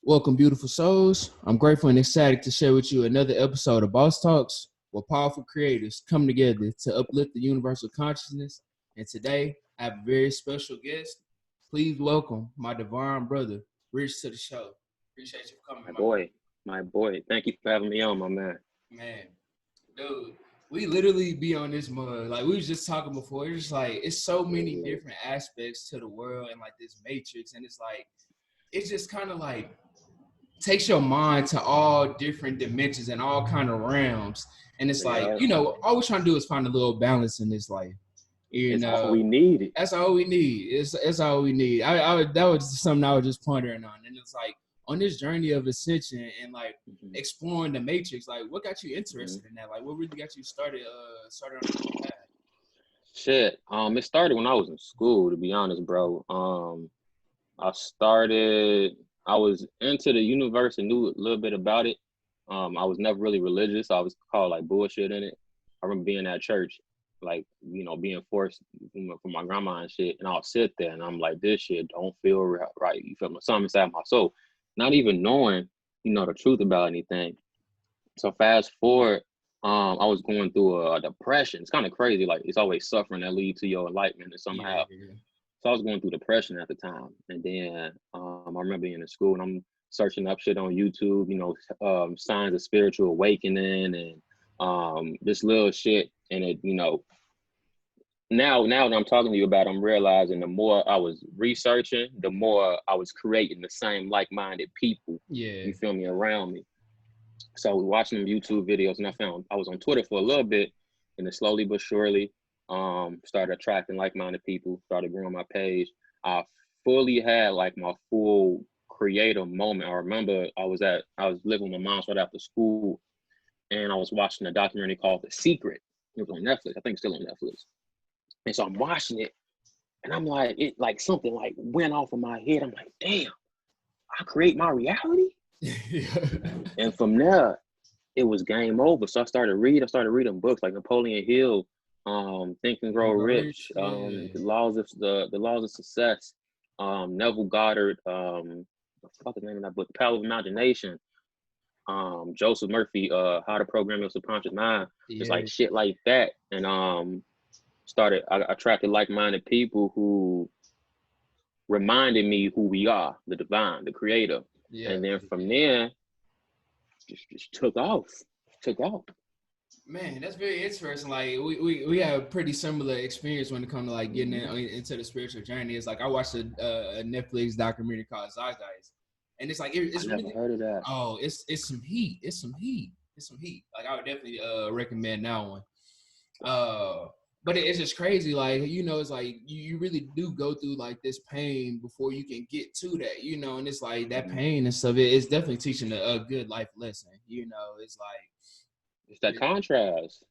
Welcome, beautiful souls. I'm grateful and excited to share with you another episode of Boss Talks, where powerful creators come together to uplift the universal consciousness. And today, I have a very special guest. Please welcome my divine brother, Rich, to the show. Appreciate you for coming, my boy. Thank you for having me on, my man. Man, dude, we literally be on this mud. Like we was just talking before. It's just like it's so many different aspects to the world and like this matrix, and it's just kind of like takes your mind to all different dimensions and all kind of realms. And it's like, all we're trying to do is find a little balance in this life. It's all we need. That's all we need. It's all we need. That was something I was just pondering on. And it's like on this journey of ascension and like exploring the matrix, like what got you interested in that? Like what really got you started on this path? Shit. It started when I was in school, to be honest, bro. I was into the universe and knew a little bit about it. I was never really religious. I was called like bullshit in it. I remember being at church, like, being forced from my grandma and shit. And I'll sit there and I'm like, this shit don't feel right. You feel me? Something inside my soul. Not even knowing, the truth about anything. So fast forward, I was going through a depression. It's kind of crazy. Like it's always suffering that leads to your enlightenment somehow. Yeah. So I was going through depression at the time. And then I remember being in school and I'm searching up shit on YouTube, signs of spiritual awakening and this little shit. And it, now that I'm talking to you about it, I'm realizing the more I was researching, the more I was creating the same like-minded people, you feel me, around me. So watching them YouTube videos, and I was on Twitter for a little bit, and then slowly but surely, started attracting like-minded people, started growing my page. I fully had like my full creative moment. I remember I was living with my mom right after school, and I was watching a documentary called The Secret. It was on Netflix. I think it's still on Netflix. And so I'm watching it, and I'm like, something like went off of my head. I'm like, damn, I create my reality. And from there, it was game over. So I started reading books like Napoleon Hill, Think and Grow Rich, the laws of success, Neville Goddard, what the fuck is the name of that book? The Power of Imagination, Joseph Murphy, How to Program Your Subconscious Mind. It's like shit like that. And I attracted like-minded people who reminded me who we are, the divine, the creator. And then from there, just took off. Man, that's very interesting. Like we have a pretty similar experience when it comes to like getting into the spiritual journey. It's like I watched a Netflix documentary called Zeitgeist, and it's like it's I never heard of that. Oh, it's some heat. It's some heat. Like I would definitely recommend that one. But it's just crazy. Like it's like you really do go through like this pain before you can get to that. And it's like that pain and stuff. It's definitely teaching a good life lesson. It's like. It's that contrast.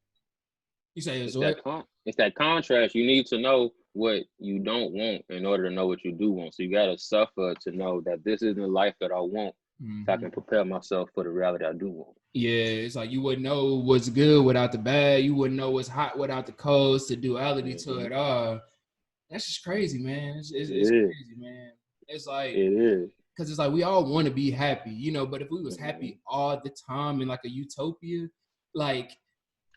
You say it's that contrast. You need to know what you don't want in order to know what you do want. So you gotta suffer to know that this isn't the life that I want. So I can prepare myself for the reality I do want. Yeah, it's like you wouldn't know what's good without the bad. You wouldn't know what's hot without the cold. It's the duality to it all. That's just crazy, man. It's crazy, man. It's like it is. Because it's like we all want to be happy, but if we was happy all the time in like a utopia, like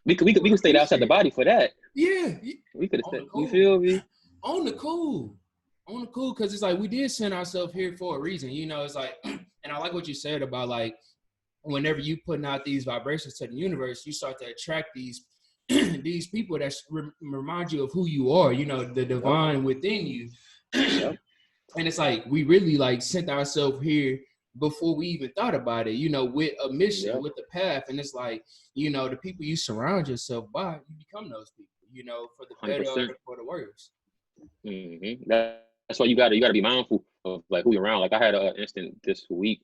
we could stay outside the body for that. Yeah, we could have stayed. You feel me? On the cool, because it's like we did send ourselves here for a reason. It's like, and I like what you said about like whenever you putting out these vibrations to the universe, you start to attract these these people that remind you of who you are. The divine within you. And it's like we really like sent ourselves here before we even thought about it, with a mission, with the path. And it's like, the people you surround yourself by, you become those people, for the better 100%. Or for the worse. That's why you gotta be mindful of like who you're around. Like I had an instant this week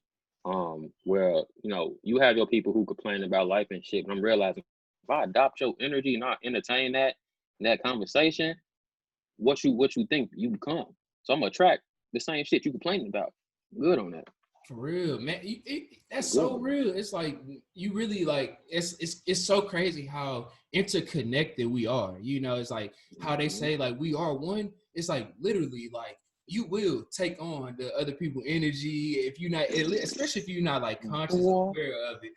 where, you have your people who complain about life and shit, but I'm realizing if I adopt your energy and not entertain that conversation, what you think you become. So I'm gonna attract the same shit you complaining about. Good on that. For real, man. That's so real. It's like you really like it's so crazy how interconnected we are. It's like how they say like we are one. It's like literally like you will take on the other people's energy if you're not, especially if you're not like conscious or aware of it.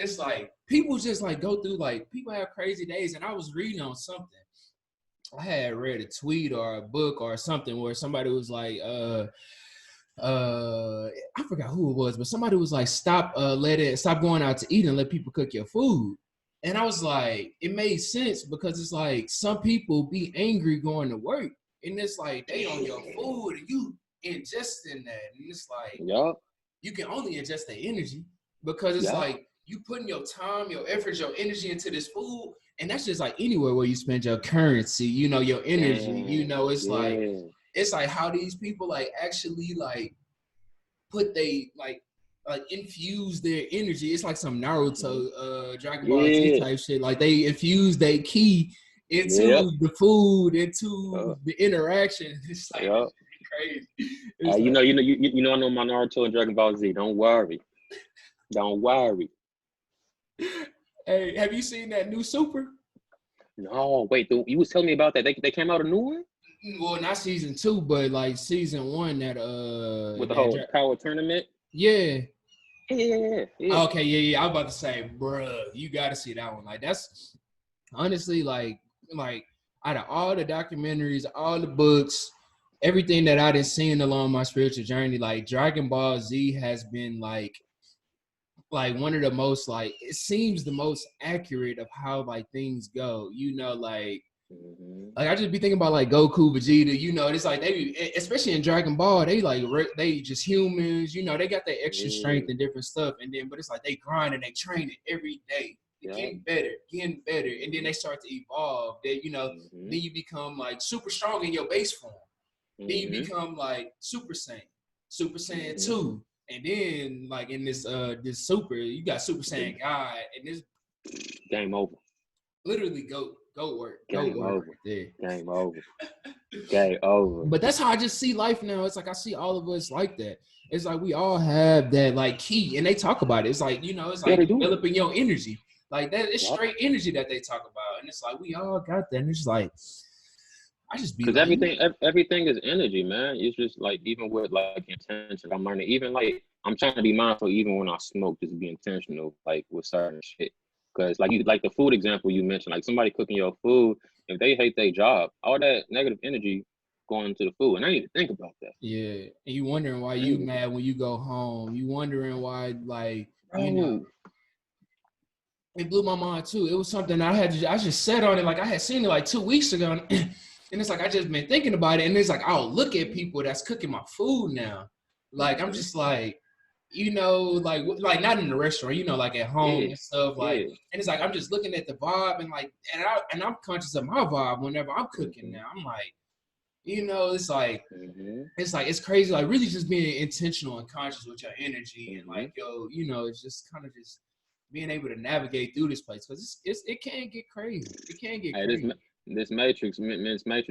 It's like people just like go through, like people have crazy days. And I was reading on something. I had read a tweet or a book or something where somebody was like, I forgot who it was, but somebody was like, stop going out to eat and let people cook your food. And I was like, it made sense because it's like some people be angry going to work, and it's like they on your food and you ingesting that, and it's like you can only ingest the energy because it's like you putting your time, your effort, your energy into this food, and that's just like anywhere where you spend your currency, you know, your energy, you know, it's like how these people like actually like put they like infuse their energy. It's like some Naruto, Dragon Ball Z type shit. Like they infuse their ki into the food, into the interaction. It's like crazy. It's you know, I know my Naruto and Dragon Ball Z. Don't worry. Hey, have you seen that new Super? No, wait. You was telling me about that. They came out a new one. Well, not season 2, but like season 1 that with the whole power tournament. Yeah. Yeah. Okay, yeah. I was about to say, bruh, you got to see that one. Like that's honestly like out of all the documentaries, all the books, everything that I done seen along my spiritual journey, like Dragon Ball Z has been like one of the most like, it seems the most accurate of how like things go, you know, like like I just be thinking about like Goku, Vegeta, you know, it's like they, especially in Dragon Ball, they like they just humans, you know, they got their extra strength and different stuff, and then but it's like they grind and they train it every day, getting better, and then they start to evolve. That you know, then you become like super strong in your base form, then you become like Super Saiyan 2. And then, like in this Super, you got Super Saiyan God, and this game over. Literally, go work. Game over. Yeah. Game over. Game over. But that's how I just see life now. It's like I see all of us like that. It's like we all have that like key, and they talk about it. It's like, you know, it's like developing your energy. Like that, it's straight energy that they talk about, and it's like we all got that. And it's like I just be because everything is energy, man. It's just like even with like intention, I'm learning. Even like I'm trying to be mindful, even when I smoke, just be intentional, like with certain shit. Because like the food example you mentioned, like somebody cooking your food, if they hate their job, all that negative energy going into the food, and I need to think about that. Yeah, and you wondering why you mad when you go home. You wondering why, like, you know. It blew my mind too. It was something I just said on it. Like I had seen it like 2 weeks ago. And it's like, I just been thinking about it. And it's like, I'll look at people that's cooking my food now. Like, I'm just like, you know, like not in the restaurant, you know, like at home and stuff. Like, and it's like, I'm just looking at the vibe and like, and I'm conscious of my vibe whenever I'm cooking now. I'm like, you know, it's like, it's crazy. Like really just being intentional and conscious with your energy and like, yo, you know, it's just kind of just being able to navigate through this place. Cause it can get crazy. It can get crazy. This matrix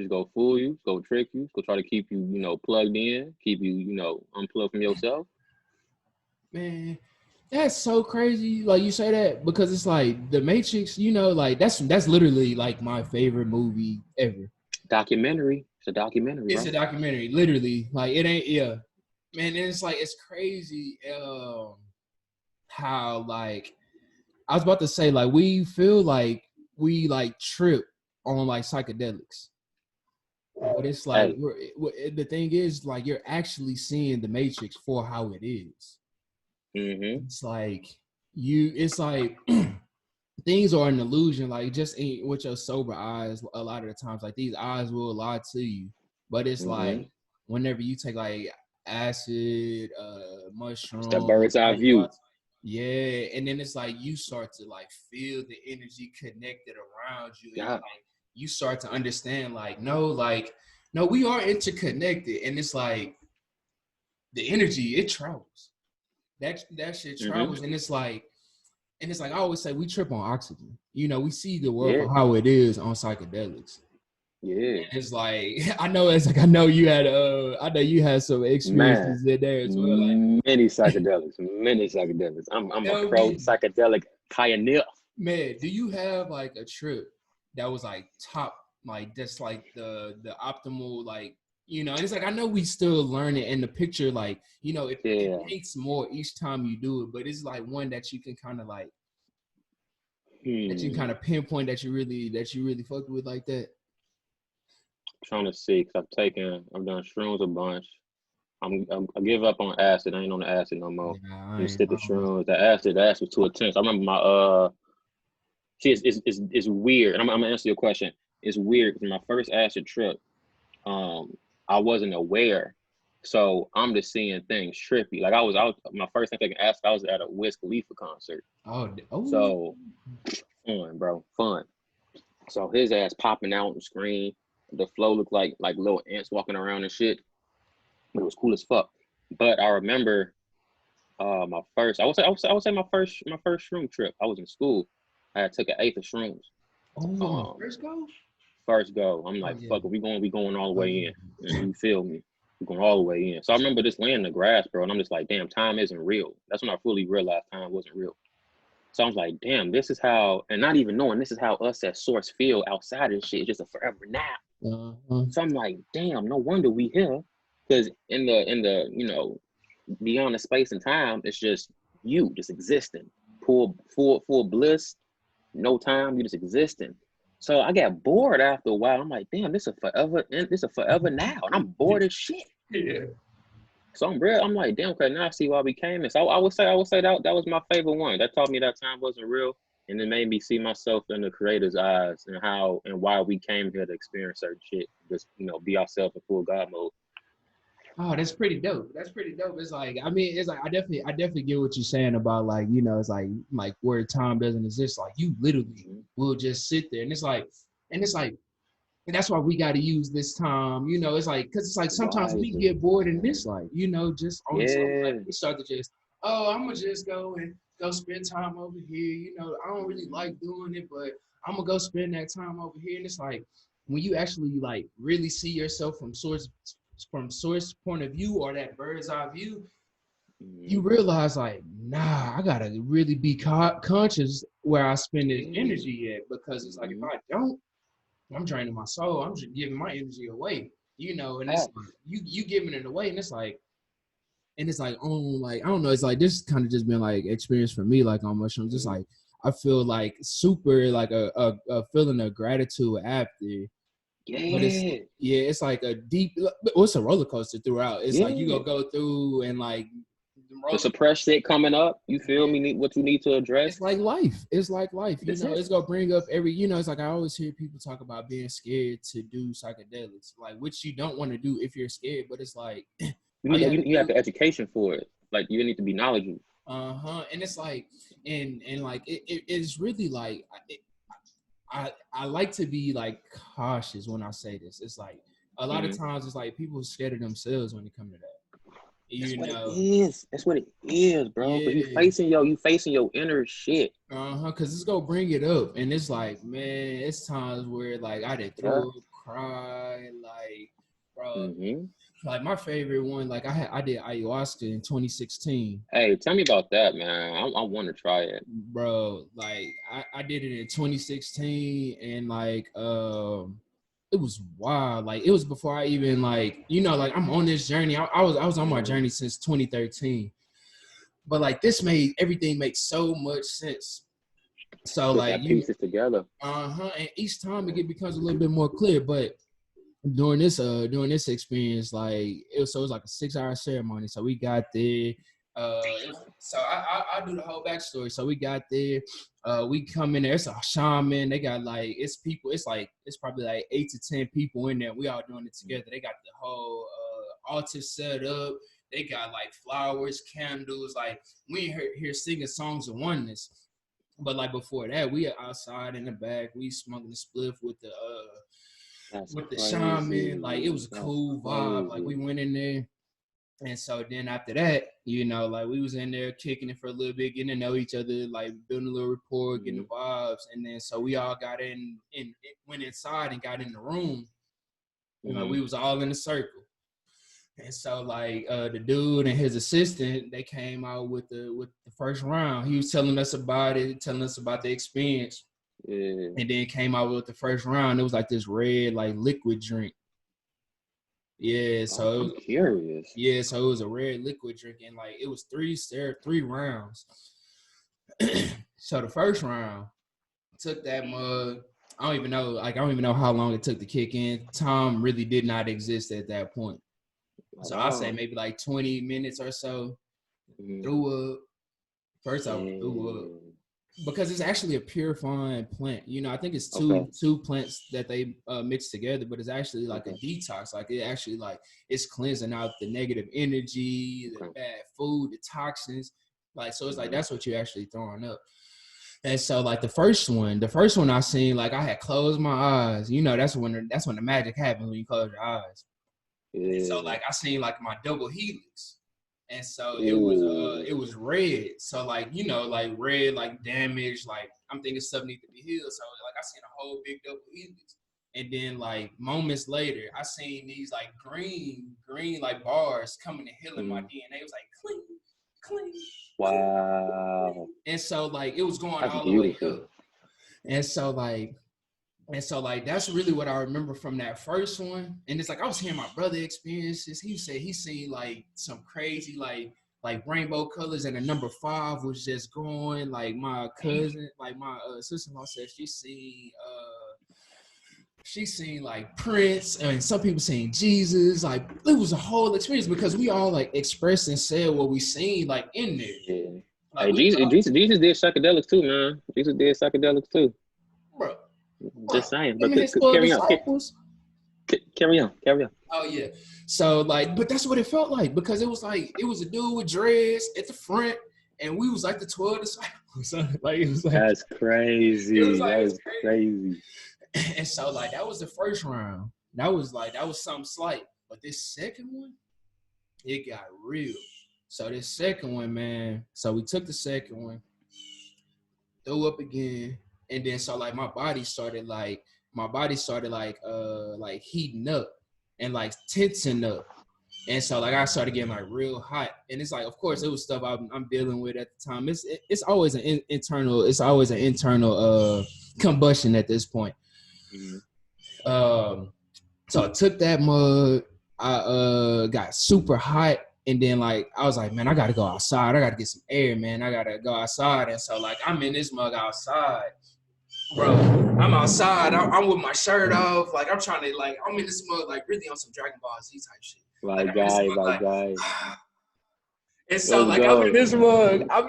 go fool you, go trick you, go try to keep you, you know, plugged in, keep you, you know, unplugged from yourself. Man, that's so crazy. Like you say that because it's like the Matrix, you know, like that's literally like my favorite movie ever. Documentary. It's a documentary. It's a documentary, literally. Like it ain't, man. And it's like it's crazy how like I was about to say like we feel like we like trip on like psychedelics, but it's like the thing is like you're actually seeing the Matrix for how it is. It's like it's like things are an illusion, like just with your sober eyes. A lot of the times, like these eyes will lie to you, but it's like whenever you take like acid, mushrooms, it's the bird's eye view. Yeah, and then it's like you start to like feel the energy connected around you, and like you start to understand like no, we are interconnected, and it's like the energy, it travels. That shit travels, and it's like I always say we trip on oxygen. You know, we see the world for how it is on psychedelics. Yeah, and it's like I know you had some experiences in there as well. Like many psychedelics. I'm a pro psychedelic pioneer. Man, do you have like a trip that was like top, like that's like the optimal, like You know, and it's like, I know we still learning, and the picture, like, you know, it Yeah. paints more each time you do it, but it's like one that you can kind of like, that you kind of pinpoint that you really fucked with like that. Trying to see, because I've done shrooms a bunch. I give up on acid. I ain't on the acid no more. Yeah, I'm gonna stick to I don't shrooms. The acid was too intense. I remember my see, it's weird, and I'm gonna answer your question. It's weird because my first acid trip, I wasn't aware, so I'm just seeing things trippy. Like I was my first time taking acid. I was at a Wiz Khalifa concert. oh, So fun, bro, fun. So his ass popping out on the screen. The flow looked like little ants walking around and shit. It was cool as fuck. But I remember my first, I would say my first shroom trip. I was in school. I had took an eighth of shrooms. oh, Um, first go. First go. I'm Oh like, yeah, fuck it, we going all the oh way yeah. in. And you feel me? We're going all the way in. So I remember just laying in the grass, bro, and I'm just like, damn, time isn't real. That's when I fully realized time wasn't real. So I was like, damn, this is how, and not even knowing this is how us at Source feel outside of this shit. It's just a forever nap. Uh-huh. So I'm like, damn, no wonder we here. Because in the beyond the space and time, it's just you just existing. Full bliss, no time, you just existing. So I got bored after a while. I'm like, damn, this is a forever now. And I'm bored as shit. Yeah. So I'm like, damn, okay, now I see why we came in. So I would say that was my favorite one. That taught me that time wasn't real. And it made me see myself in the creator's eyes and how and why we came here to experience certain shit. Just, be ourselves in full God mode. Oh, that's pretty dope. That's pretty dope. It's like, I mean, it's like, I definitely get what you're saying about, like, you know, it's like where time doesn't exist. Like, you literally Mm-hmm. will just sit there, and it's like, and that's why we got to use this time. You know, it's like, because it's like sometimes we Wisely. get bored in this life. You know, just on its own. Like Yeah. we start to just, oh, I'm gonna just go and go spend time over here. You know, I don't really like doing it, but I'm gonna go spend that time over here. And it's like when you actually like really see yourself from source point of view, or that bird's eye view, you Mm-hmm. realize like, nah, I gotta really be conscious where I spend this Yeah. energy at, because it's like if Mm-hmm. I don't, I'm draining my soul. I'm just giving my energy away, you know. And it's like Facts. you giving it away, and it's like, oh, like, I don't know. It's like this kind of just been like experience for me, like on mushrooms. Just Mm-hmm. like I feel like super like a feeling of gratitude after, but it's, Yeah. yeah, it's like a deep. Well, it's a roller coaster throughout. It's like you Yeah. go through and like the The roller. suppressed shit coming up. You feel Yeah. me? What you need to address. It's like life. It's like life. You That's know, it. it's gonna bring up every, you know, it's like I always hear people talk about being scared to do psychedelics, like, which you don't want to do if you're scared, but it's like You all need you that. have to You have do. the education for it. Like you need to be knowledgeable. Uh-huh. And it's like, and like it's really like I like to be like cautious when I say this. It's like a lot of Mm-hmm. times it's like people are scared of themselves when it comes to that. That's You what it know. is. That's what it is, bro. Cause Yeah. you facing your inner shit. Uh-huh. Cause it's gonna bring it up. And it's like, man, it's times where like I did Yeah. throw up, cry, like, bro. Mm-hmm. Like my favorite one, like I did ayahuasca in 2016. Hey, tell me about that, man. I want to try it. Bro, like I did it in 2016, and like it was wild. Like it was before I even, like, you know, like I'm on this journey. I was on my Mm-hmm. journey since 2013. But like this made everything make so much sense. So Put like that pieces together. and each time Mm-hmm. it becomes a little bit more clear. But during this experience, like it was like a 6 hour ceremony. So we got there. I'll do the whole backstory. So we got there. We come in there. It's a shaman. They got like, it's people. It's like it's probably like 8 to 10 people in there. We all doing it together. They got the whole altar set up. They got like flowers, candles. Like we ain't here singing songs of oneness. But like before that, we are outside in the back. We smoking the spliff That's with the shaman. Like it crazy. was a That's cool vibe. Like we crazy. went in there. And so then after that, you know, like we was in there kicking it for a little bit, getting to know each other, like building a little rapport, getting Mm-hmm. the vibes. And then so we all got went inside and got in the room. And like Mm-hmm. we was all in a circle. And so like the dude and his assistant, they came out with the first round. He was telling us about it, telling us about the experience. Yeah. And then came out with the first round. It was like this red, like liquid drink. Yeah, Oh, so it I'm was, curious. yeah, so it was a red liquid drink, and like it was three rounds. So the first round took that mug. I don't even know, like I don't even know how long it took to kick in. Time really did not exist at that point. At So I say all. maybe like 20 minutes or so. Mm-hmm. Threw up. First I threw up. Yeah. Because it's actually a purifying plant. You know, I think it's Okay. two plants that they mix together, but it's actually like a Okay. detox. Like it actually like it's cleansing out the negative energy, the Okay. bad food, the toxins. Like so, it's like Mm-hmm. that's what you're actually throwing up. And so like the first one I seen, like I had closed my eyes. You know, that's when the magic happens when you close your eyes. And so Yeah. like I seen like my double helix. And so Ooh. it was red. So like, you know, like red, like damaged, like I'm thinking stuff needs to be healed. So like I seen a whole big double helix. And then like moments later, I seen these like green like bars coming and healing my Mm-hmm. DNA. It was like clean, clean, clean. Wow. And so like it was going That's all the way beautiful. up. And so like that's really what I remember from that first one. And it's like I was hearing my brother experiences. He said he seen like some crazy like rainbow colors, and the number 5 was just going. Like my cousin, like my sister-in-law said she seen like Prince, and some people seen Jesus. Like it was a whole experience because we all like expressed and said what we seen like in there. Yeah. Like Hey, we was all, Jesus did psychedelics too, man. Jesus did psychedelics too. bro, Just saying. him But and his 12 carry on. disciples. Carry on. Carry on. Oh yeah. So like, but that's what it felt like because it was like it was a dude with dreads at the front, and we was like the 12 disciples. Like it was like That's crazy. That it's is crazy. crazy. And so like that was the first round. That was something slight. But this second one, it got real. So this second one, man. So we took the second one, threw up again, and then so like my body started like heating up and like tensing up. And so like I started getting like real hot, and it's like of course it was stuff I'm dealing with at the time. It's always an internal combustion at this point. Mm-hmm. So I took that mug, I got super hot, and then like I was like, man, I gotta go outside. I gotta get some air, man. I gotta go outside. And so like I'm in this mug outside, bro. I'm outside. I'm with my shirt off. Like I'm trying to like I'm in this mug like really on some Dragon Ball Z type shit. Like My I'm in this guy, mug my like, guy. and so Let's like go. I'm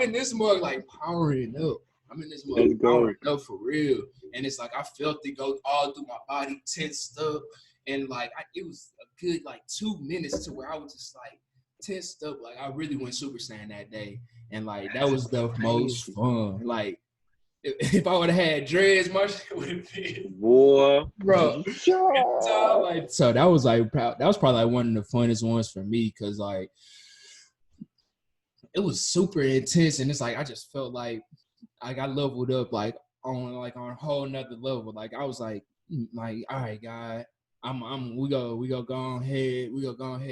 in this mug like powering up. I'm in this mug Let's powering go. up for real. And it's like I felt it go all through my body, tensed up. And like it was a good like 2 minutes to where I was just like tensed up. Like I really went Super Saiyan that day. And like that was the most Crazy. fun. Like if I would have had dreads, my shit would have been Boy. bro. Yeah. Like so that was probably like one of the funnest ones for me because like it was super intense, and it's like I just felt like I leveled up like on a whole nother level. Like I was like all right, God, we go go ahead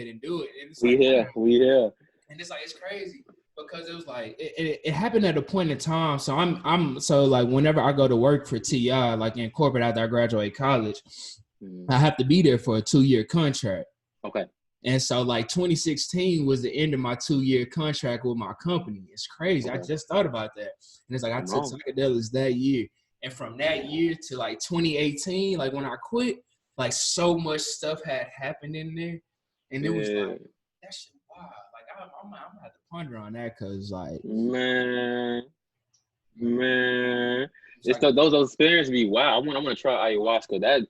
and do it. And it's We like here. We here. and it's like it's crazy because it was like it happened at a point in time. So I'm so like whenever I go to work for TI, like in corporate after I graduate college, Mm-hmm. I have to be there for a 2-year contract. Okay. And so like 2016 was the end of my 2-year contract with my company. It's crazy. I Okay. just thought about that. And it's like I Come took on. psychedelics that year. And from that year to like 2018, like when I quit, like so much stuff had happened in there. And it was Yeah. like, that shit wild. Like I'm gonna have to ponder on that because like Man. it's It's like those experiences be wow. I want to try ayahuasca. That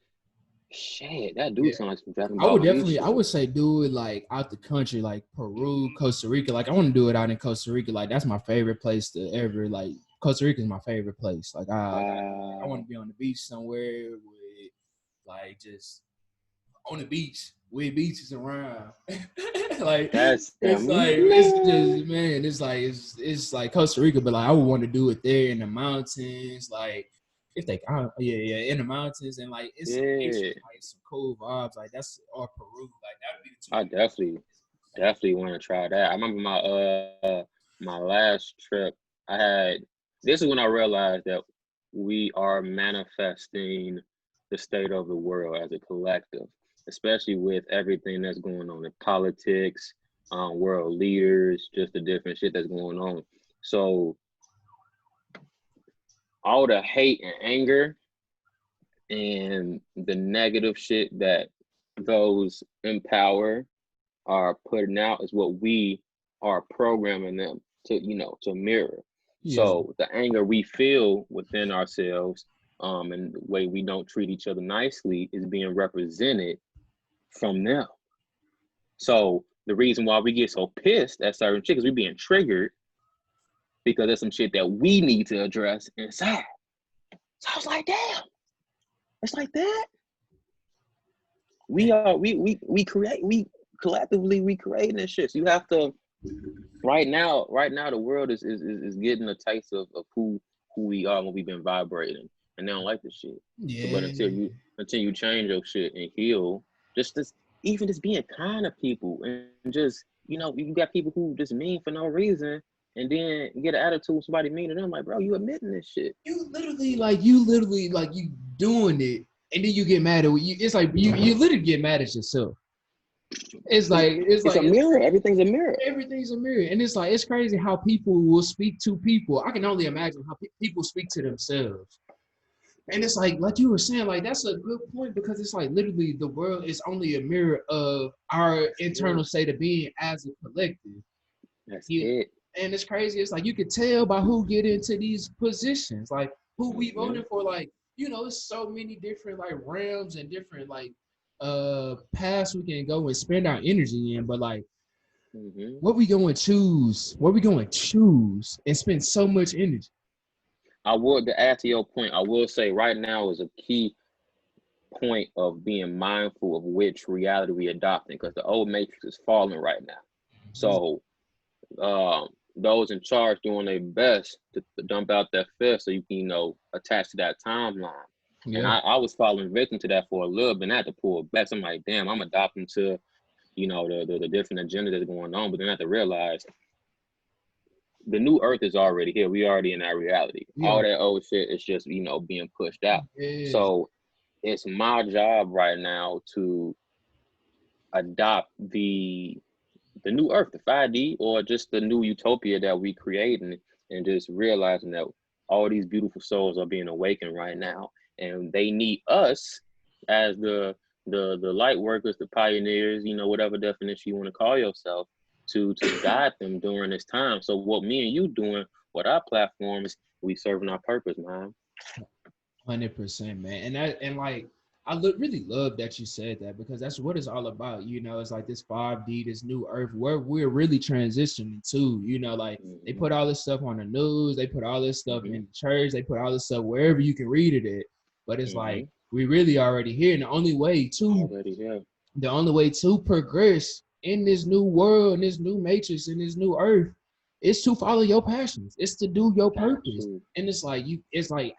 do yeah. sound like some Dragon I would Ball Z definitely, I shit. would say do it like out the country, like Peru, Costa Rica. Like I want to do it out in Costa Rica. Like that's my favorite place to ever. Like Costa Rica is my favorite place. Like I want Wow. to be on the beach somewhere with like just on the beach with beaches around. Like That's it's man. just man, it's like Costa Rica, but like I would want to do it there in the mountains, like if they in the mountains and like it's some nature, Yeah. like some cool vibes, like that's or Peru, like that would be the two I definitely want to try that. I remember my last trip. I had this is when I realized that we are manifesting the state of the world as a collective. especially with everything that's going on in politics, world leaders, just the different shit that's going on. So all the hate and anger and the negative shit that those in power are putting out is what we are programming them to, to mirror. Yeah. So the anger we feel within ourselves, and the way we don't treat each other nicely is being represented from them. So the reason why we get so pissed at certain shit is we being triggered because there's some shit that we need to address inside. So I was like, damn, it's like that. We collectively creating this shit. So you have to right now the world is getting a taste of who we are when we've been vibrating, and they don't like this shit. Yeah. So, but until you change your shit and heal, just being kind to people, and just, you got people who just mean for no reason, and then get an attitude when somebody mean to them, like, bro, you admitting this shit. You literally you doing it, and then you get mad at you. It's like you literally get mad at yourself. It's a mirror. Everything's a mirror. Everything's a mirror, and it's crazy how people will speak to people. I can only imagine how people speak to themselves. And it's like you were saying, like, that's a good point, because it's like literally the world is only a mirror of our internal state of being as a collective. That's it. And it's crazy. It's like you could tell by who get into these positions, like who we voted for. Like, it's so many different like realms and different like paths we can go and spend our energy in. But like, what we going to choose? What we going to choose and spend so much energy? To add to your point, I will say right now is a key point of being mindful of which reality we adopting, because the old matrix is falling right now. So those in charge doing their best to dump out that fear so you can, attach to that timeline. Yeah. And I was falling victim to that for a little bit, and I had to pull back. So I'm like, damn, I'm adopting to, the different agenda that's going on. But then I have to realize the new earth is already here. We already in that reality. Yeah. All that old shit is just, being pushed out. Yeah. So it's my job right now to adopt the new earth, the 5D, or just the new utopia that we creating, and just realizing that all these beautiful souls are being awakened right now, and they need us as the light workers, the pioneers, whatever definition you want to call yourself, to guide them during this time. So what me and you doing with our platform is we serving our purpose, man. 100%, man. I really love that you said that, because that's what it's all about. It's like this 5D, this new earth, where we're really transitioning to. They put all this stuff on the news, they put all this stuff in the church, they put all this stuff wherever you can read it at. But it's like we really already here, and the only way to progress in this new world, in this new matrix, in this new earth, is to follow your passions. It's to do your purpose. And it's like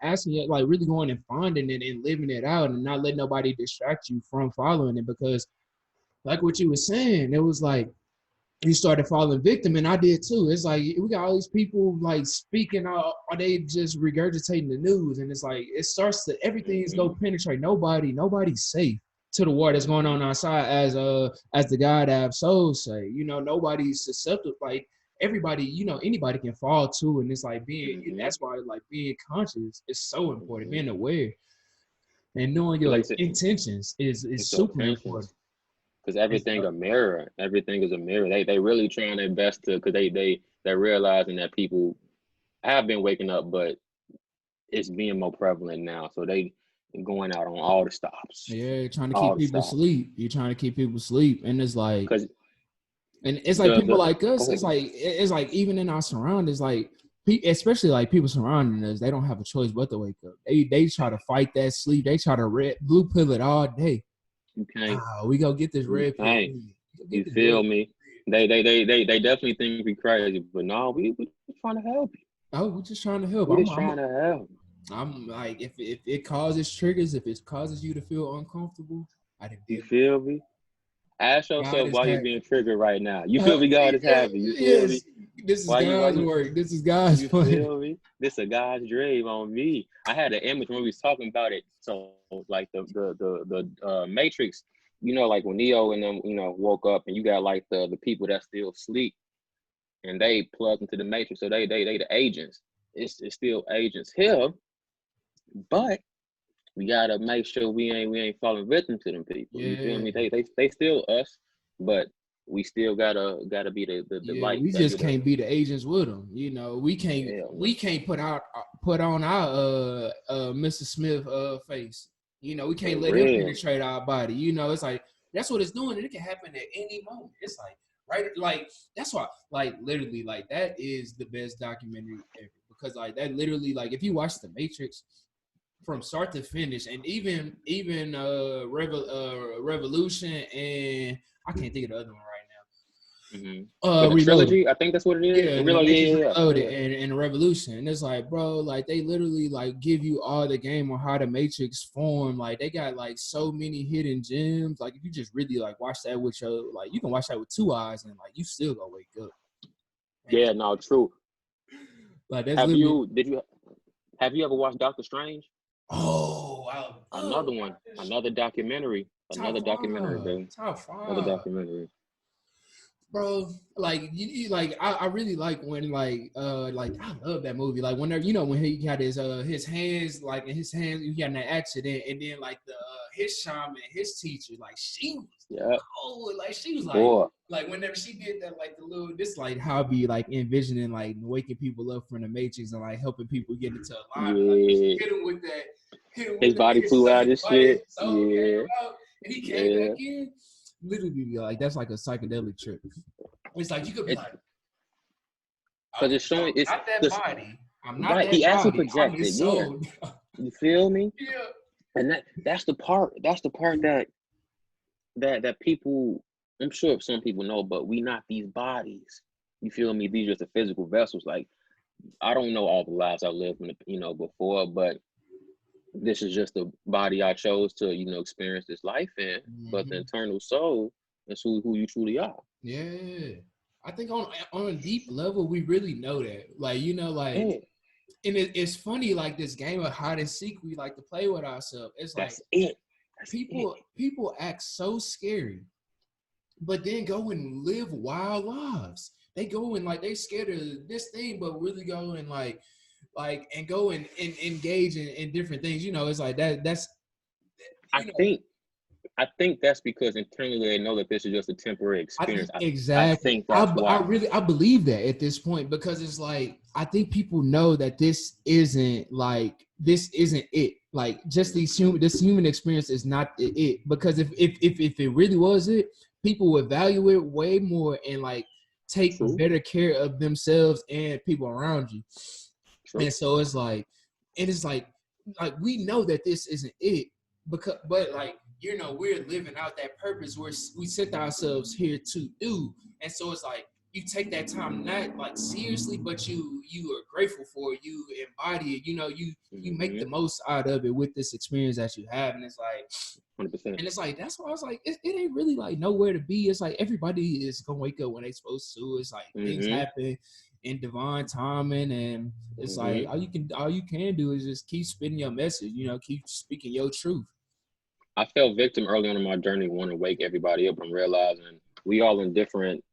asking it, like really going and finding it and living it out, and not letting nobody distract you from following it. Because like what you were saying, it was like you started falling victim, and I did too. It's like we got all these people like speaking, or they just regurgitating the news, and it's like it starts to everything's go penetrate. Nobody's safe to the war that's going on outside, as the God have souls say. Nobody's susceptible. Like everybody, anybody can fall too, and it's like being. That's why like being conscious is so important. Being aware and knowing your intentions is super important. Because everything a mirror. Everything is a mirror. They really trying their best to, because they're realizing that people have been waking up, but it's being more prevalent now. So they going out on all the stops. Yeah, trying to keep people asleep. You're trying to keep people asleep, and it's like, people like us. It's like even in our surroundings, like especially like people surrounding us, they don't have a choice but to wake up. They try to fight that sleep. They try to blue pill it all day. Okay. We go get this red pill. You feel me? They definitely think we crazy, but no, we trying to help you. Oh, we're just trying to help. We're just trying to help. I'm like, if it causes triggers, if it causes you to feel uncomfortable, you feel me? Ask yourself why you're being triggered right now. You feel me? God is happy. You feel me? This is God's work. This is God's plan. You feel me? This is God's dream on me. I had an image when we was talking about it. So like the Matrix you know, like when Neo and them, you know, woke up, and you got like the people that still sleep, and they plugged into the matrix, so they the agents. It's still agents here, but we gotta make sure we ain't falling victim to them people. You feel me? Yeah. They still us, but we still gotta be the Yeah, light. we Gotta just be the can't be the agents with them. You know, hell no. we can't put on our Mr. Smith face. You know, we For can't let him real. penetrate our body. You know, it's like that's what it's doing, and it can happen at any moment. It's like right, like that's why, like literally, like that is the best documentary ever because like that literally, like if you watch The Matrix from start to finish, and even Revolution and I can't think of the other one right Mm-hmm. now. But the Reloaded. trilogy, I think that's what it is. Yeah, The the real, Matrix Reloaded yeah. and Revolution. And it's like, bro, like they literally like give you all the game on how the Matrix formed. Like they got like so many hidden gems. Like if you just really like watch that with your like you can watch that with 2 eyes and like you still gonna wake up. Yeah, no, true. Like that's literally Have you ever watched Doctor Strange? oh wow. Another one, another documentary, Top bro. five. Top Another five. documentary. Bro, like you like I really like when like I love that movie. Like whenever you know when he got his hands like in his hands he got in that accident and then like the his shaman, his teacher, like she was cold. Like she was Boy. like whenever she did that, like the little this like how I be like envisioning like waking people up from the Matrix and like helping people get into alignment. Like Yeah. hit him with that, His body flew out of shit. His soul Yeah. came out and he came back in. Literally be like that's like a psychedelic trip. It's like you could be like, Because it's showing it's not that body. I'm not right. that He actually body. I'm projected. his Yeah. soul. You feel me? Yeah. And that's the part. That's the part that people. I'm sure some people know, but we not these bodies. You feel me? These are just the physical vessels. Like I don't know all the lives I lived in, before, but this is just the body I chose to, experience this life in. Mm-hmm. But the internal soul is who you truly are. Yeah. I think on a deep level, we really know that. Like, and it's funny, like this game of hide and seek we like to play with ourselves. It's like people act so scary, but then go and live wild lives. They go and like they scared of this thing, but really go and like and go and engage in different things. It's like that's I think that's because internally they know that this is just a temporary experience. Exactly. I think that's why. I believe that at this point because it's like I think people know that this isn't it. Like just this human experience is not it. Because if it really was it, people would value it way more and like take better care of themselves and people around you. True. And so it's like we know that this isn't it but like we're living out that purpose where we set ourselves here to do. And so it's like you take that time not like seriously, but you are grateful for it, you embody it, you make the most out of it with this experience that you have. And it's like 100%. And it's like that's why I was like it ain't really like nowhere to be. It's like everybody is gonna wake up when they supposed to. It's like things happen in divine timing, and it's like all you can do is just keep spitting your message, keep speaking your truth. I felt victim early on in my journey, wanting to wake everybody up and realizing we all in different,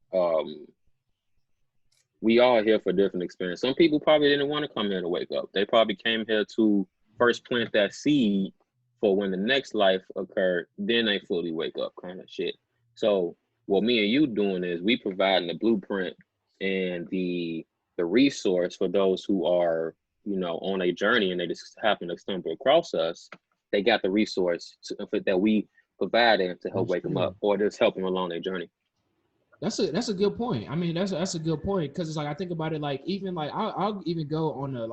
we all here for different experience. Some people probably didn't want to come here to wake up. They probably came here to first plant that seed for when the next life occurred, then they fully wake up kind of shit. So what me and you doing is we providing the blueprint and the resource for those who are, on a journey and they just happen to stumble across us. They got the resource that we provided to help wake them up or just help them along their journey. That's a good point. I mean, that's a good point because it's like I think about it like even like I'll even go on a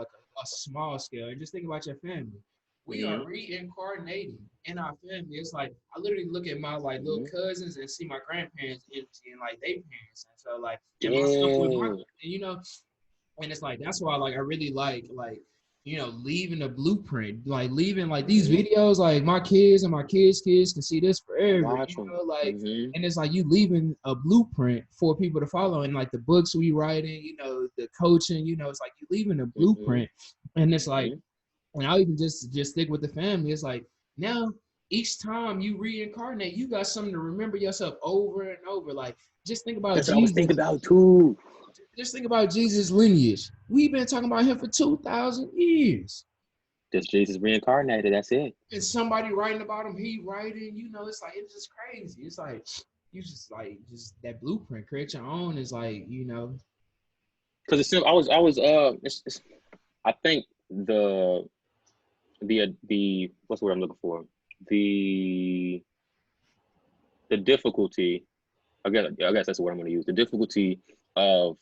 small scale and just think about your family. We are reincarnating in our family. It's like I literally look at my like little cousins and see my grandparents and like their parents, and so like and my stuff with my, and it's like that's why like I really like leaving a blueprint, like leaving like these videos, like my kids and my kids can see this forever, and it's like you leaving a blueprint for people to follow, and like the books we writing, the coaching, it's like you leaving a blueprint, and it's like, and I'll even just stick with the family. It's like now each time you reincarnate, you got something to remember yourself over and over. Like, just think about That's what I was thinking Jesus. about too. Just think about Jesus' lineage. We've been talking about him for 2,000 years. Just Jesus reincarnated. That's it. And somebody writing about him, he writing, it's like, it's just crazy. It's like, you just that blueprint, create your own is like, Because it's simple. I think the what's the word I'm looking for? The difficulty, I guess that's the word I'm going to use. The difficulty of,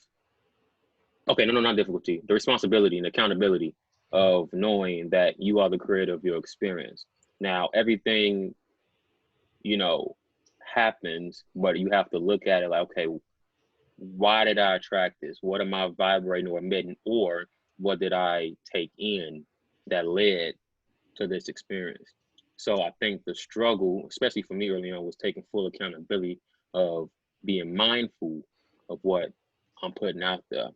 okay, no, not difficulty. The responsibility and accountability of knowing that you are the creator of your experience. Now, everything, happens, but you have to look at it like, okay, why did I attract this? What am I vibrating or emitting? Or what did I take in that led to this experience? So I think the struggle, especially for me early on, was taking full accountability of being mindful of what I'm putting out there.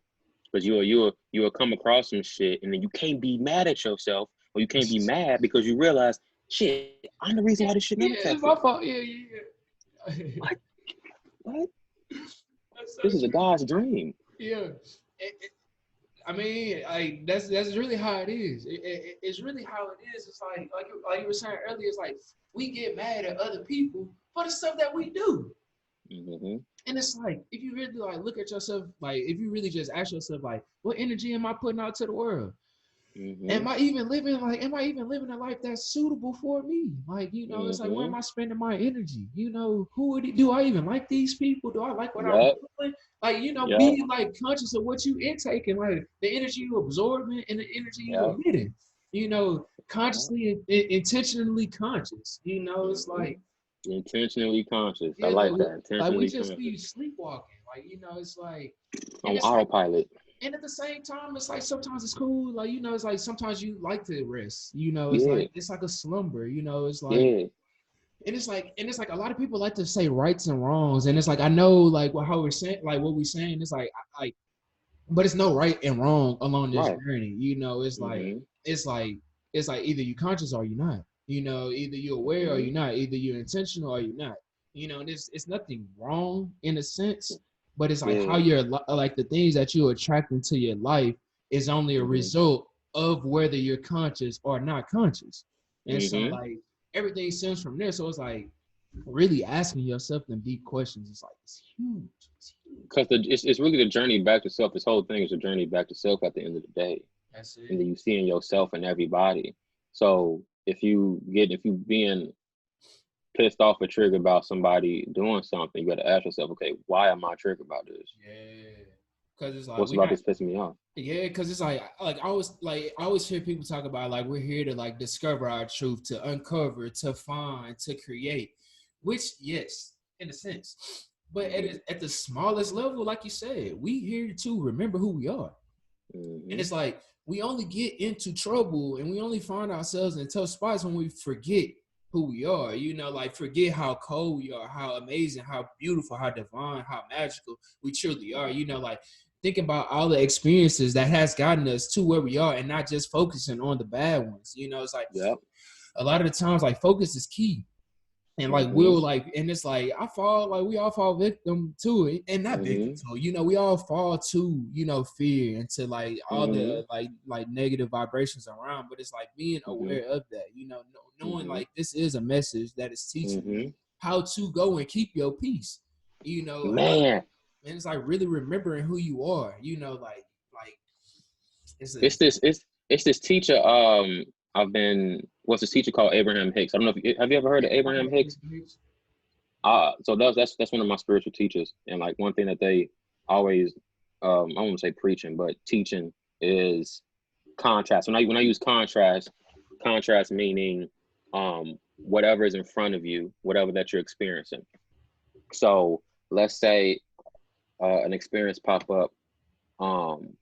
Because you'll come across some shit and then you can't be mad at yourself, or you can't be mad because you realize, shit, I'm the reason why this shit yeah, it's manifested. my fault. Yeah. What? So This is a God's dream. Yeah. I mean, like that's really how it is. It's really how it is. It's like you were saying earlier. It's like we get mad at other people for the stuff that we do. Mm-hmm. And it's like, if you really like look at yourself, like if you really just ask yourself, like, what energy am I putting out to the world? Mm-hmm. Am I even living a life that's suitable for me? Like, it's like, where am I spending my energy? Do I even like these people? Do I like what I'm doing? Like, be like conscious of what you intaking, like the energy you absorbing and the energy you emitting. Consciously and intentionally conscious. It's like intentionally conscious. I yeah, like that. like we Intentionally just conscious. be sleepwalking. Like, it's like, On and it's like, autopilot. and at the same time, it's like sometimes it's cool. Like, it's like sometimes you like to rest. Yeah. It's like a slumber. It's like, Yeah. and it's like a lot of people like to say rights and wrongs, and it's like I know like how we're saying, like what we're saying is like, but it's no right and wrong along this Right. journey. It's like it's like either you conscious or you're not. Either you're aware or you're not. Either you're intentional or you're not. It's nothing wrong in a sense, but it's like how you're like the things that you attract into your life is only a result of whether you're conscious or not conscious. And so like everything stems from there. So it's like really asking yourself them deep questions. It's like it's huge. Because it's really the journey back to self. This whole thing is a journey back to self at the end of the day. That's it. And then you seeing yourself in everybody. So if you being pissed off or triggered about somebody doing something, you got to ask yourself, okay, why am I triggered about this? Yeah, because it's like What's about this pissing me off? Yeah, because it's like I always hear people talk about like we're here to like discover our truth, to uncover, to find, to create. Which yes, in a sense, but at the smallest level, like you said, we here to remember who we are. And it's like we only get into trouble and we only find ourselves in tough spots when we forget who we are, like forget how cold we are, how amazing, how beautiful, how divine, how magical we truly are, like think about all the experiences that has gotten us to where we are and not just focusing on the bad ones. It's like a lot of the times like focus is key. And like we'll like, and it's like we all fall victim to it, and not victim to. We all fall to fear and to like all the like negative vibrations around. But it's like being aware of that. Knowing like this is a message that is teaching you how to go and keep your peace. Man, and it's like really remembering who you are. Like it's this teacher. What's this teacher called Abraham Hicks? I don't know if have you ever heard of Abraham Hicks? So that's one of my spiritual teachers, and like one thing that they always, I don't want to say preaching, but teaching is contrast. When I use contrast meaning whatever is in front of you, whatever that you're experiencing. So let's say an experience pop up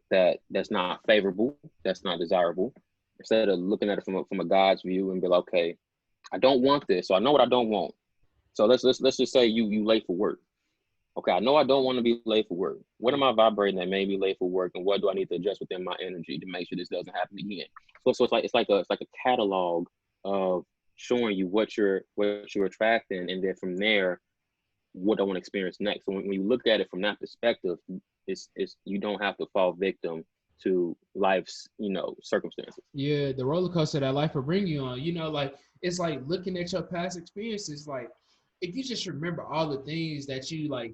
that's not favorable, that's not desirable. Instead of looking at it from a God's view and be like, okay, I don't want this, so I know what I don't want. So let's just say you late for work. Okay, I know I don't want to be late for work. What am I vibrating that may be late for work, and what do I need to adjust within my energy to make sure this doesn't happen again? So it's like a catalog of showing you what you're attracting, and then from there, what I want to experience next. So when you look at it from that perspective, it's you don't have to fall victim to life's, circumstances. Yeah, the roller coaster that life will bring you on. Like it's like looking at your past experiences. Like if you just remember all the things that you like,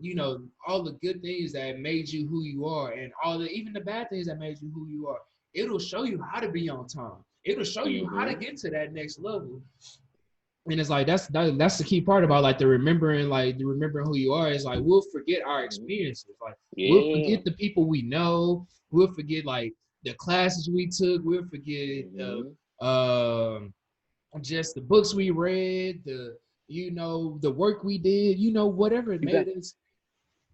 all the good things that made you who you are, and even the bad things that made you who you are, it'll show you how to be on time. It'll show you how to get to that next level. And it's like that's the key part about like the remembering who you are. Is like we'll forget our experiences. Like we'll forget the people we know. We'll forget like the classes we took. We'll forget just the books we read, the work we did. Whatever it made us.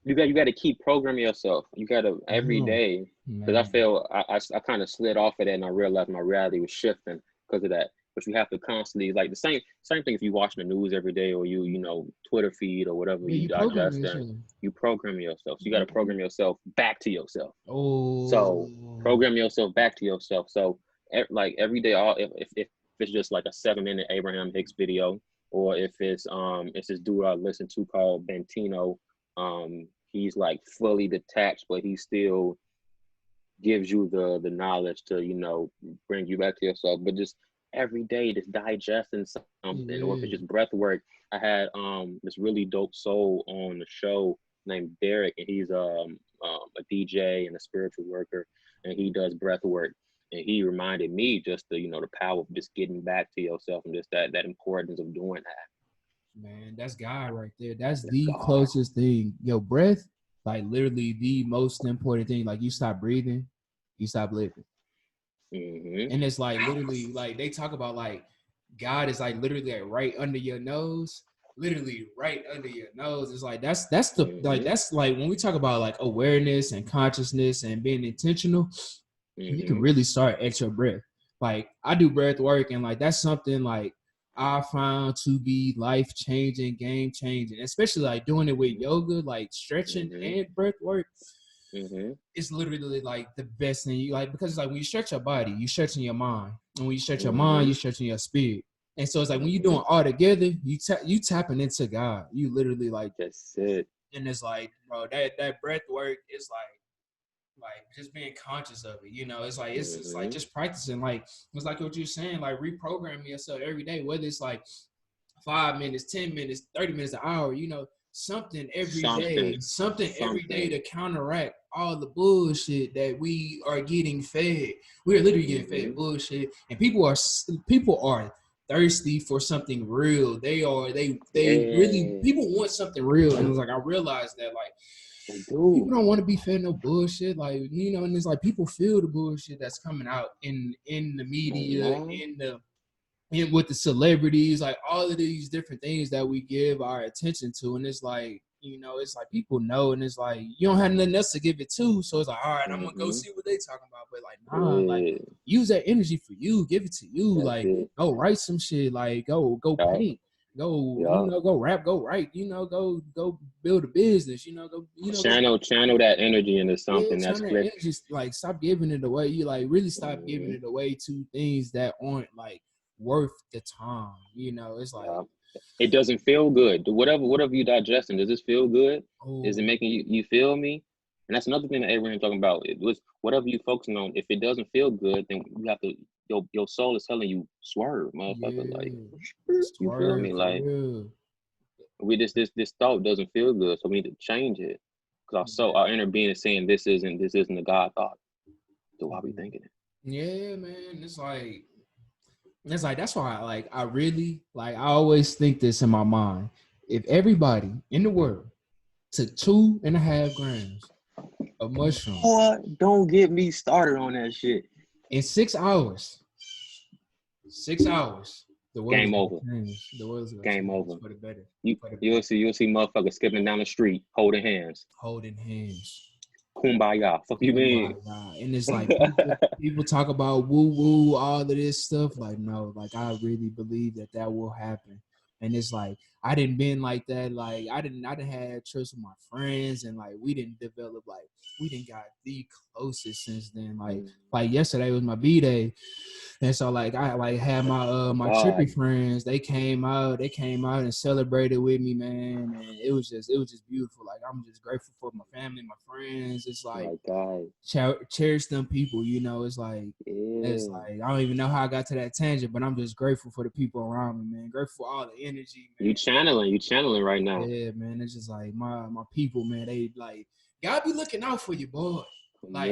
You got to keep programming yourself. You got to every day, because I feel I kind of slid off of that, and I realized my reality was shifting because of that. But you have to constantly, like the same thing if you watching the news every day, or you Twitter feed or whatever you digest, and you program yourself. So you got to program yourself back to yourself. Oh. So program yourself back to yourself. So like every day, if it's just like a 7-minute Abraham Hicks video, or if it's this dude I listen to called Bentino, he's like fully detached, but he still gives you the knowledge to bring you back to yourself. But just every day, just digesting something, or if it's just breath work. I had this really dope soul on the show named Derek, and he's a DJ and a spiritual worker, and he does breath work. And he reminded me just the power of just getting back to yourself, and just that importance of doing that. Man, that's God right there. That's the closest thing. Your breath, like literally the most important thing. Like you stop breathing, you stop living. And it's like literally, like they talk about like God is like literally like right under your nose, literally right under your nose. It's like that's like when we talk about like awareness and consciousness and being intentional, you can really start at your breath. Like I do breath work, and like that's something like I found to be life changing, game changing, especially like doing it with yoga, like stretching and breath work. It's literally like the best thing you like, because it's like when you stretch your body, you stretching your mind, and when you stretch your mind, you stretching your spirit. And so it's like when you're doing all together, you tapping into God. You literally like that's it. And it's like, bro, that breath work is like just being conscious of it. It's like it's like just practicing. Like it's like what you're saying, like reprogramming yourself every day, whether it's like 5 minutes, 10 minutes, 30 minutes, an hour. Something every day to counteract all the bullshit that we are getting fed. We are literally getting fed bullshit, and people are thirsty for something real. They really, people want something real, and it's like I realized that like people don't want to be fed no bullshit, like and it's like people feel the bullshit that's coming out in the media, and with the celebrities, like all of these different things that we give our attention to. And it's like, it's like people know, and it's like you don't have nothing else to give it to. So it's like, all right, I'm gonna go see what they talking about. But like, nah, like use that energy for you, give it to you. That's like go write some shit, like go paint, go rap, go write, go build a business, channel that energy into something that's clear. Energy, like stop giving it away. You like really stop giving it away to things that aren't like worth the time. It's like it doesn't feel good. Whatever you digesting, does this feel good? Is it making you feel me? And that's another thing that Abraham talking about. It was whatever you focusing on. If it doesn't feel good, then you have to. Your soul is telling you swerve, motherfucker. Like you feel me? Like this thought doesn't feel good, so we need to change it. Because our inner being is saying this isn't a God thought. So why we thinking it? Yeah, man. It's like that's why I really I always think this in my mind. If everybody in the world took 2.5 grams of mushroom, boy, don't get me started on that shit. In 6 hours, the world game over. The world's game over. For the better. You'll see motherfuckers skipping down the street, holding hands. Kumbaya. Fuck you mean? And it's like people talk about woo woo, all of this stuff. Like no, like I really believe that will happen. And it's like I didn't been like that. Like I didn't have trips with my friends, and like we didn't develop like we didn't got the closest since then. Like yesterday was my B-day. And so like I like had my trippy friends, they came out and celebrated with me, man. And it was just beautiful. Like I'm just grateful for my family, my friends. It's like cherish them people, you know. It's like I don't even know how I got to that tangent, but I'm just grateful for the people around me, man. Grateful for all the energy, man. You channeling right now. Yeah, man. It's just like my people, man. They like God be looking out for you, boy. Like,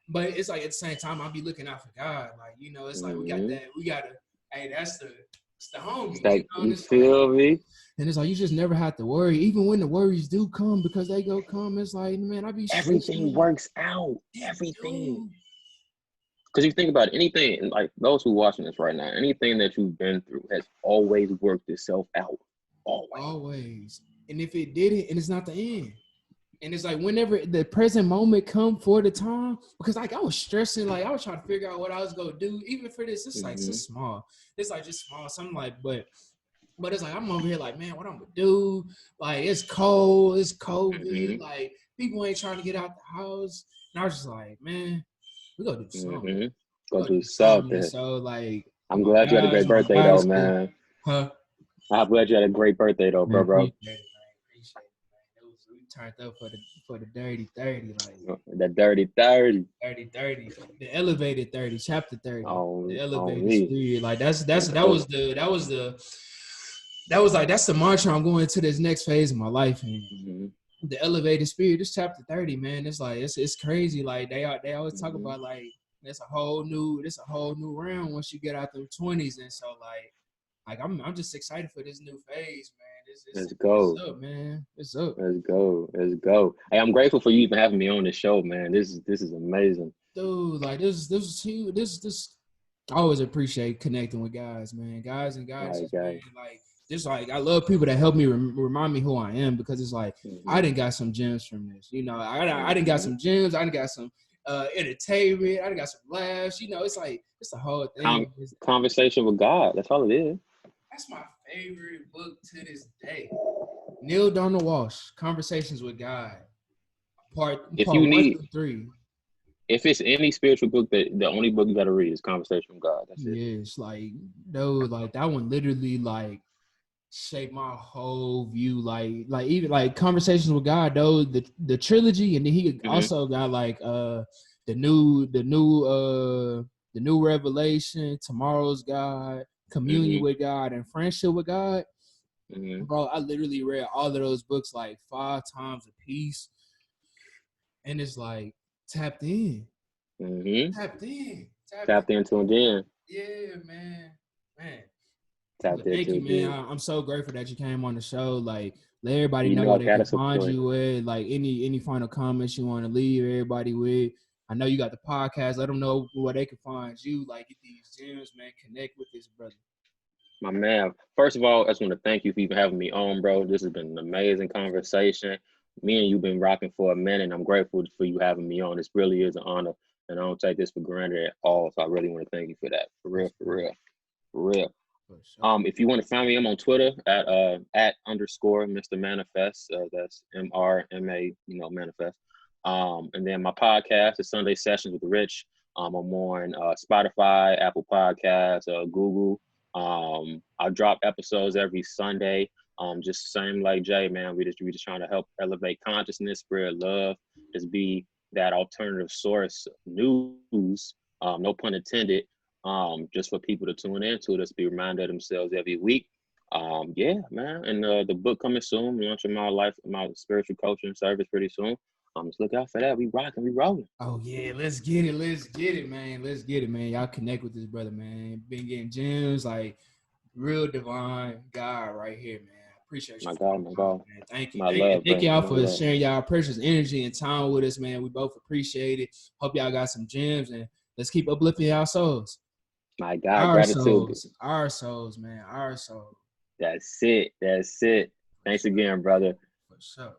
but it's like at the same time, I'll be looking out for God. Like, you know, it's like we gotta, hey, that's the homie. Like, you feel me? And it's like you just never have to worry, even when the worries do come, because they go come. It's like, man, I be everything works out. Everything. Because you think about it, anything, like those who watching this right now, anything that you've been through has always worked itself out. Always. And if it didn't, and it's not the end. And it's like whenever the present moment come for the time, because like I was stressing, like I was trying to figure out what I was gonna do, even for this. It's like just small. It's like just small. Something like, but it's like I'm over here like, man, what I'm gonna do? Like it's cold, it's COVID, like people ain't trying to get out the house. And I was just like, man, we gotta do something. Go do something. So like, I'm glad you had a great birthday though, man. Huh? I'm glad you had a great birthday though, bro. Appreciate it. We turned up for the dirty 30, like the dirty 30. 30, the elevated 30, chapter 30. The elevated spirit. Like that's the mantra I'm going into this next phase of my life. And the elevated spirit, this chapter 30, man. It's like it's crazy. Like they always talk about like it's a whole new round once you get out them 20s. And so like I'm just excited for this new phase, man. Let's go. What's up, man? What's up? Let's go. Hey, I'm grateful for you even having me on this show, man. This is amazing. Dude, like this was huge. This I always appreciate connecting with guys, man. Guys, man, like just like I love people that help me remind me who I am, because it's like I done got some gems from this. You know, I done got some gems. I done got some entertainment. I done got some laughs. You know, it's like it's the whole thing. Conversation with God. That's all it is. That's my favorite book to this day. Neil Donald Walsh, Conversations with God, part 1 through 3. If it's any spiritual book, the only book you got to read is Conversation with God. That's it. Yes, like like that one literally like shaped my whole view. Like even like Conversations with God, though the trilogy, and then he also got like the new Revelation, Tomorrow's God, Communion with God, and Friendship with God. Bro, I literally read all of those books like 5 times a piece, and it's like tapped in. Tapped in, tuned in. Yeah, man. Tapped in, thank you, man. I'm so grateful that you came on the show. Like, let everybody know where they can find you with. Like, any final comments you want to leave everybody with. I know you got the podcast. Let them know where they can find you. Like, get these gems, man. Connect with this brother. My man. First of all, I just want to thank you for even having me on, bro. This has been an amazing conversation. Me and you've been rocking for a minute, and I'm grateful for you having me on. This really is an honor, and I don't take this for granted at all. So I really want to thank you for that. For real. For sure. If you want to find me, I'm on Twitter at @_ Mr. Manifest. That's MRMA, manifest. And then my podcast is Sunday Sessions with Rich. I'm on Spotify, Apple Podcasts, Google. I drop episodes every Sunday. Just same like Jay, man. We just trying to help elevate consciousness, spread love, just be that alternative source news. No pun intended. Just for people to tune into, just be reminded of themselves every week. Yeah, man. And the book coming soon. Launching my spiritual coaching service pretty soon. Just look out for that. We rocking, we rolling. Oh yeah, let's get it, man. Y'all connect with this brother, man. Been getting gems, like real divine God right here, man. Appreciate you. My God. Man. Thank you. Thank y'all for sharing y'all precious energy and time with us, man. We both appreciate it. Hope y'all got some gems, and let's keep uplifting our souls. My God, gratitude. Our souls, man. Our souls. That's it. Thanks again, brother. For sure.